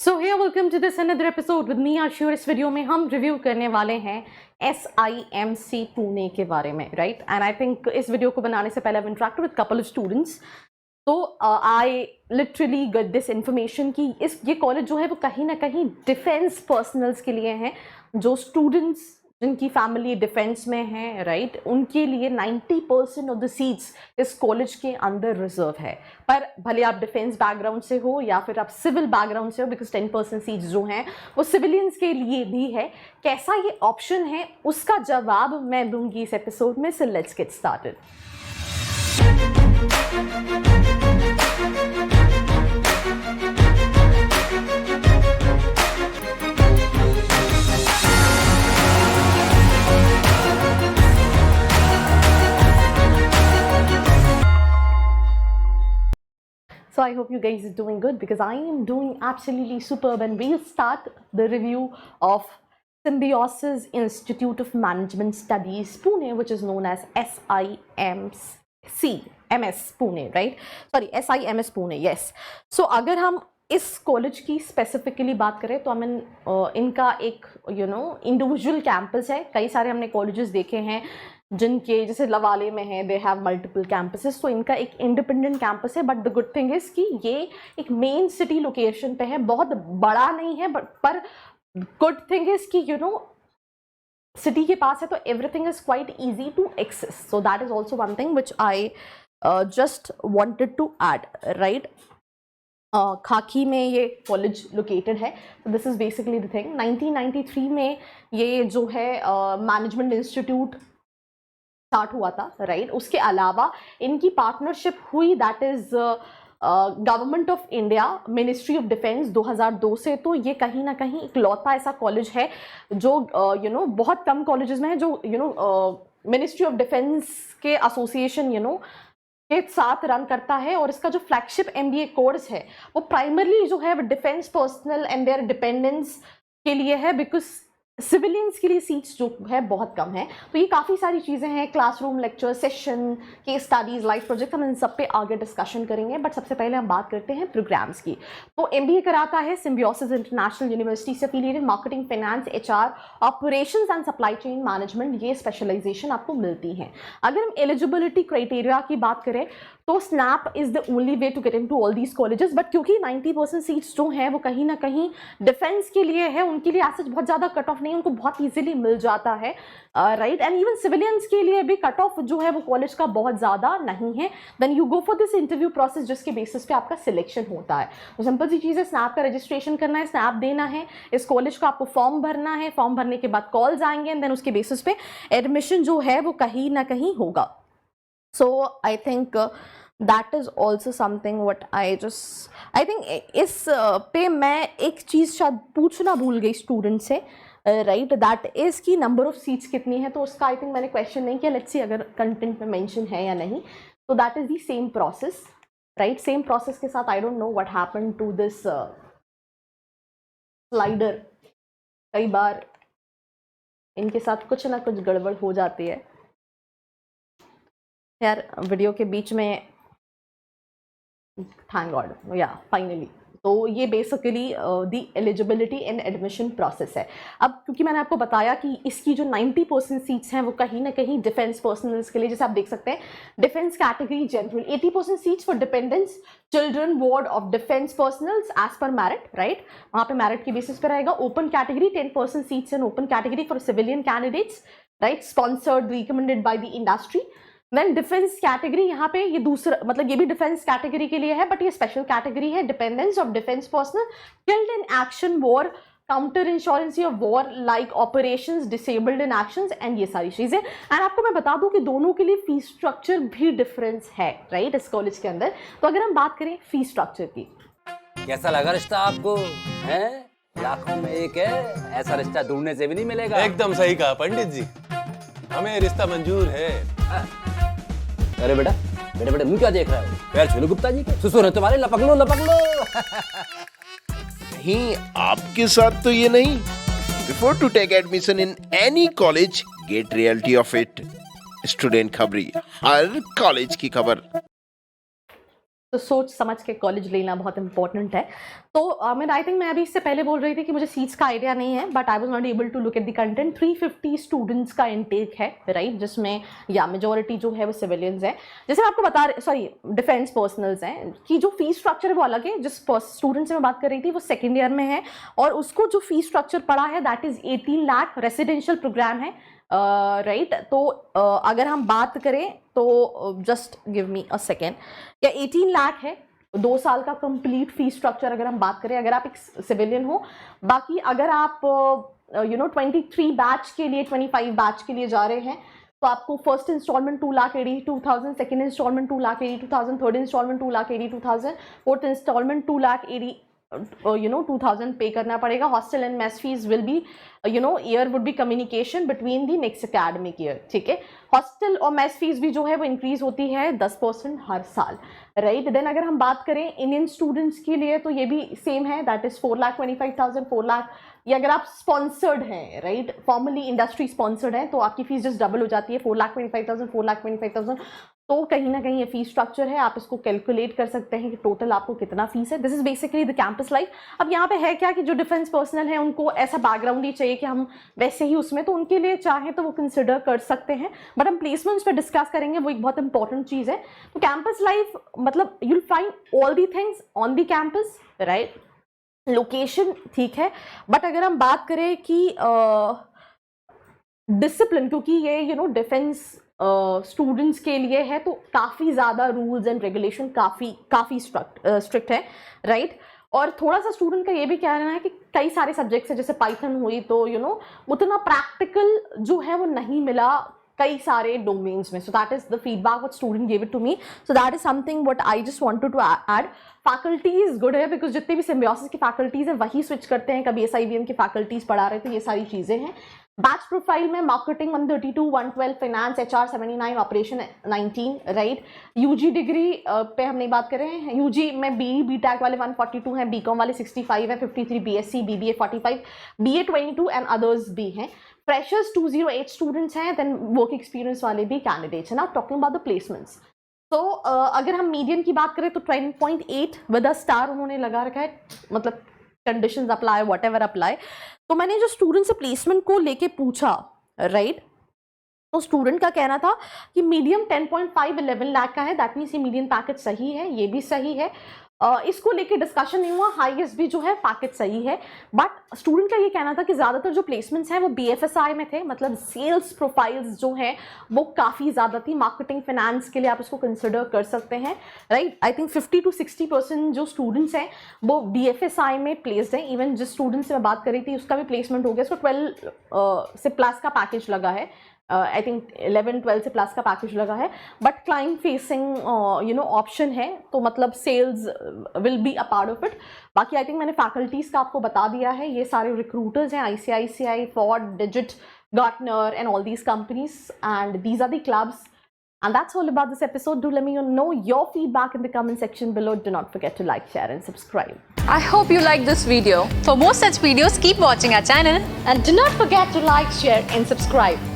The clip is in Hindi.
So hey welcome to this another episode with me Ashu. इस वीडियो में हम रिव्यू करने वाले हैं SIMC पुणे के बारे में, राइट। एंड आई थिंक इस वीडियो को बनाने से पहले I interacted with couple of students, तो I literally get this information कि ये कॉलेज जो है वो कहीं ना कहीं डिफेंस पर्सनल्स के लिए हैं, जो स्टूडेंट्स जिनकी फैमिली डिफेंस में है, राइट, उनके लिए 90% ऑफ द सीट्स इस कॉलेज के अंदर रिजर्व है। पर भले आप डिफेंस बैकग्राउंड से हो या फिर आप सिविल बैकग्राउंड से हो, बिकॉज 10% सीट्स जो हैं वो सिविलियंस के लिए भी है। कैसा ये ऑप्शन है उसका जवाब मैं दूंगी इस एपिसोड में, so let's get started. So I hope you guys are doing good because I am doing absolutely superb, and we'll start the review of Symbiosis Institute of Management Studies Pune, which is known as SIMS Pune, right? Sorry, SIMS Pune, yes. So अगर हम इस कॉलेज की स्पेसिफिकली बात करें तो इनका एक इंडिविजुअल कैंपस है। कई सारे हमने कॉलेजेस देखे हैं जिनके, जैसे लवाले में है, दे हैव मल्टीपल कैंपसेस, तो इनका एक इंडिपेंडेंट कैंपस है। But the good thing is कि ये एक मेन सिटी लोकेशन पे है, बहुत बड़ा नहीं है, पर गुड थिंग इज कि सिटी के पास है, तो everything is quite easy to access. So that is also one thing which I just wanted to add, right. खाकी में ये कॉलेज लोकेटेड है, तो this is basically the thing. 1993 में ये जो है मैनेजमेंट इंस्टीट्यूट स्टार्ट हुआ था, राइट। उसके अलावा इनकी पार्टनरशिप हुई, that is government of India, ministry of defence 2002 से। तो ये कहीं ना कहीं इकलौता ऐसा कॉलेज है जो बहुत कम कॉलेजेस में है जो मिनिस्ट्री ऑफ डिफेंस के एसोसिएशन के साथ रन करता है। और इसका जो फ्लैगशिप MBA कोर्स है वो प्राइमरली जो है वो defence personnel and their dependents के लिए है, बिकॉज सिविलियंस के लिए सीट्स जो है बहुत कम है। तो ये काफ़ी सारी चीज़ें हैं, classroom lecture, session, case studies, live project, हम इन सब पे आगे डिस्कशन करेंगे। बट सबसे पहले हम बात करते हैं प्रोग्राम्स की। तो MBA कराता है सिम्बियोसिस इंटरनेशनल यूनिवर्सिटी से affiliated, marketing, finance, HR, operations and supply chain management, ये स्पेशलाइजेशन आपको मिलती है। अगर हम एलिजिबिलिटी क्राइटेरिया की बात करें तो SNAP is the only way to get in to all these colleges. But क्योंकि 90% सीट्स जो हैं वो कहीं ना कहीं डिफेंस के लिए है, उनके लिए ऐसा बहुत ज़्यादा कट ऑफ नहीं, उनको बहुत इजीली मिल जाता है, राइट। एंड इवन सिविलियंस के लिए भी कट ऑफ जो है वो कॉलेज का बहुत ज़्यादा नहीं है। Then you go for this interview process जिसके बेसिस पे आपका सिलेक्शन होता है। तो सिंपल सी चीज़ है, स्नैप का रजिस्ट्रेशन करना है, स्नैप देना है, इस कॉलेज का आपको फॉर्म भरना है, फॉर्म भरने के बाद कॉल्स आएंगे, एंड देन उसके बेसिस पे एडमिशन जो है वो कहीं ना कहीं होगा। So I think that is also something what I think इस पे मैं एक चीज़ शायद पूछना भूल गई स्टूडेंट से, राइट, दैट इज़ की नंबर ऑफ सीट्स कितनी है। तो उसका आई थिंक मैंने क्वेश्चन नहीं किया, लेट्स सी अगर कंटेंट में मेंशन है या नहीं। तो that is the same process, right. Same process के साथ I don't know what happened to this slider. कई बार इनके साथ कुछ ना कुछ गड़बड़ हो जाती है यार वीडियो के बीच में। थैंक गॉड, या फाइनली। तो ये basically the eligibility and admission process है। अब क्योंकि मैंने आपको बताया कि इसकी जो 90% सीट्स हैं वो कहीं ना कहीं डिफेंस पर्सनल्स के लिए, जैसे आप देख सकते हैं defence category general, 80% seats for dependents, children, ward of defence personnels as per merit, right, वहाँ पे मैरिट की बेसिस पे रहेगा। Open category 10% seats in open category for civilian candidates, right, sponsored, recommended by the industry. Then defence category, यहाँ पे ये दूसरा, मतलब ये भी डिफेंस कैटेगरी के लिए है, बट ये स्पेशल कैटेगरी है, dependents of defence personnel killed in action, war, counter insurgency of war like operations, disabled in actions, and ये सारी चीजें। एंड आपको मैं बता दूं कि दोनों के लिए फीस स्ट्रक्चर भी डिफरेंस है, राइट, इस कॉलेज के अंदर। तो अगर हम बात करें फीस स्ट्रक्चर की, कैसा लगा रिश्ता आपको? है लाखों में एक है, ऐसा रिश्ता ढूंढने से भी नहीं मिलेगा। एकदम सही कहा पंडित जी, हमें रिश्ता मंजूर है। अरे बेटा बेटा बेटा, मुंह क्या देख रहा है? पैर छू लो गुप्ता जी के, ससुर है तुम्हारे, लपक लो लपक लो। नहीं, आपके साथ तो ये नहीं। Before to take admission in any college, get reality of it. Student खबरी, हर कॉलेज की खबर। तो सोच समझ के कॉलेज लेना बहुत इंपॉर्टेंट है। तो आई थिंक मैं अभी इससे पहले बोल रही थी कि मुझे सीट्स का आइडिया नहीं है, but I was not able to look at the content. 350 students का इनटेक है, राइट, जिसमें या मेजोरिटी जो है वो सिविलियंस है। जैसे मैं आपको बता रही, सॉरी, डिफेंस पर्सनल्स हैं, कि जो फीस स्ट्रक्चर है वो अलग है। जिस स्टूडेंट से मैं बात कर रही थी वो सेकेंड ईयर में है, और उसको जो फीस स्ट्रक्चर पड़ा है that is 18 lakh, residential program है, राइट। तो अगर हम बात करें तो just give me a second, या 18 लाख है 2 साल का कंप्लीट फीस स्ट्रक्चर अगर हम बात करें, अगर आप एक सिविलियन हो। बाकी अगर आप 23 बैच के लिए, 25 बैच के लिए जा रहे हैं तो आपको first instalment 2,82,000, second instalment 2,82,000, third instalment 2,82,000, fourth instalment 2,80,000 पे करना पड़ेगा। Hostel and mess fees will be year would be communication between the next academic year, ठीक है। हॉस्टल और मेस फीस भी जो है वो इंक्रीज होती है 10% हर साल, राइट। देन अगर हम बात करें इंडियन स्टूडेंट्स के लिए तो ये भी सेम है, दैट इज 4,25,000, 4 लाख। या अगर आप स्पॉन्सर्ड हैं, राइट, फॉर्मली इंडस्ट्री स्पॉन्सर्ड है, तो आपकी फीस जस्ट डबल हो जाती है, 4,25,000, 4,25,000। तो कहीं ना कहीं ये फीस स्ट्रक्चर है, आप इसको कैलकुलेट कर सकते हैं कि टोटल आपको कितना फीस है। This is basically the campus life. अब यहाँ पे है क्या कि जो डिफेंस पर्सनल है उनको ऐसा बैकग्राउंड ही चाहिए कि हम वैसे ही उसमें, तो उनके लिए चाहे तो वो कंसिडर कर सकते हैं। बट हम प्लेसमेंट्स पे डिस्कस करेंगे, वो एक बहुत इंपॉर्टेंट चीज़ है। तो कैंपस लाइफ मतलब you will find all the things on the campus, right. Location ठीक है, बट अगर हम बात करें कि डिसिप्लिन, क्योंकि ये डिफेंस स्टूडेंट्स के लिए है, तो काफ़ी ज़्यादा रूल्स एंड रेगुलेशन काफ़ी स्ट्रिक्ट है, राइट। और थोड़ा सा स्टूडेंट का ये भी कहना है कि कई सारे सब्जेक्ट्स है, जैसे पाइथन हुई, तो उतना प्रैक्टिकल जो है वो नहीं मिला कई सारे डोमेन्स में। So that is the feedback what student give it to me, so that is something what I just wanted to add. Faculties good है, बिकॉज जितने भी सिम्बियोसिस की फैकल्टीज है वही स्विच करते हैं, कभी SIBM की फैकल्टीज पढ़ा रहे, तो ये सारी चीज़ें हैं। बैच प्रोफाइल में marketing 132, 112, finance, HR 79, operation 19, right. UG degree पे हम नहीं बात कर रहे हैं, UG में BE BTech वाले 142 हैं, BCom वाले 65 है, 53 BSc, BBA 45, BA 22 and others भी हैं। फ्रेशर्स 208 स्टूडेंट्स हैं, देन वर्क एक्सपीरियंस वाले भी कैंडिडेट्स हैं। Now talking about the placements, तो अगर हम मीडियन की बात करें तो 10.8 विद अ स्टार उन्होंने लगा रखा है, मतलब कंडीशंस अप्लाई, व्हाटएवर अप्लाई। तो मैंने जो स्टूडेंट से प्लेसमेंट को लेके पूछा, राइट, तो स्टूडेंट का कहना था कि मीडियम 10.5 11 लाख का है, दैट मीन्स ये मीडियम पैकेज सही है, ये भी सही है, इसको लेके डिस्कशन नहीं हुआ। हाईएस्ट भी जो है पैकेज सही है, बट स्टूडेंट का ये कहना था कि ज़्यादातर जो प्लेसमेंट्स हैं वो BFSI में थे, मतलब सेल्स प्रोफाइल्स जो हैं वो काफ़ी ज़्यादा थी। मार्केटिंग फाइनेंस के लिए आप इसको कंसिडर कर सकते हैं, राइट। आई थिंक 50 to 60% जो स्टूडेंट्स हैं वो BFSI में प्लेस्ड हैं। इवन जिस स्टूडेंट से मैं बात कर रही थी उसका भी प्लेसमेंट हो गया, उसको 12 से प्लस का पैकेज लगा है, आई थिंक 11-12 से प्लस का पैकेज लगा है, बट क्लाइंट फेसिंग ऑप्शन है, तो मतलब sales will be a part of it. बाकी आई थिंक मैंने फैकल्टीज़ का आपको बता दिया है, ये सारे रिक्रूटर्स हैं, ICICI, Ford, Digit, Gartner and all these companies, and these are the clubs. And that's all about this episode. Do let me know your feedback in the comment section below. Do not forget to like, share and subscribe. I hope you liked this video. For more such videos, keep watching our channel. And do not forget to like, share and subscribe.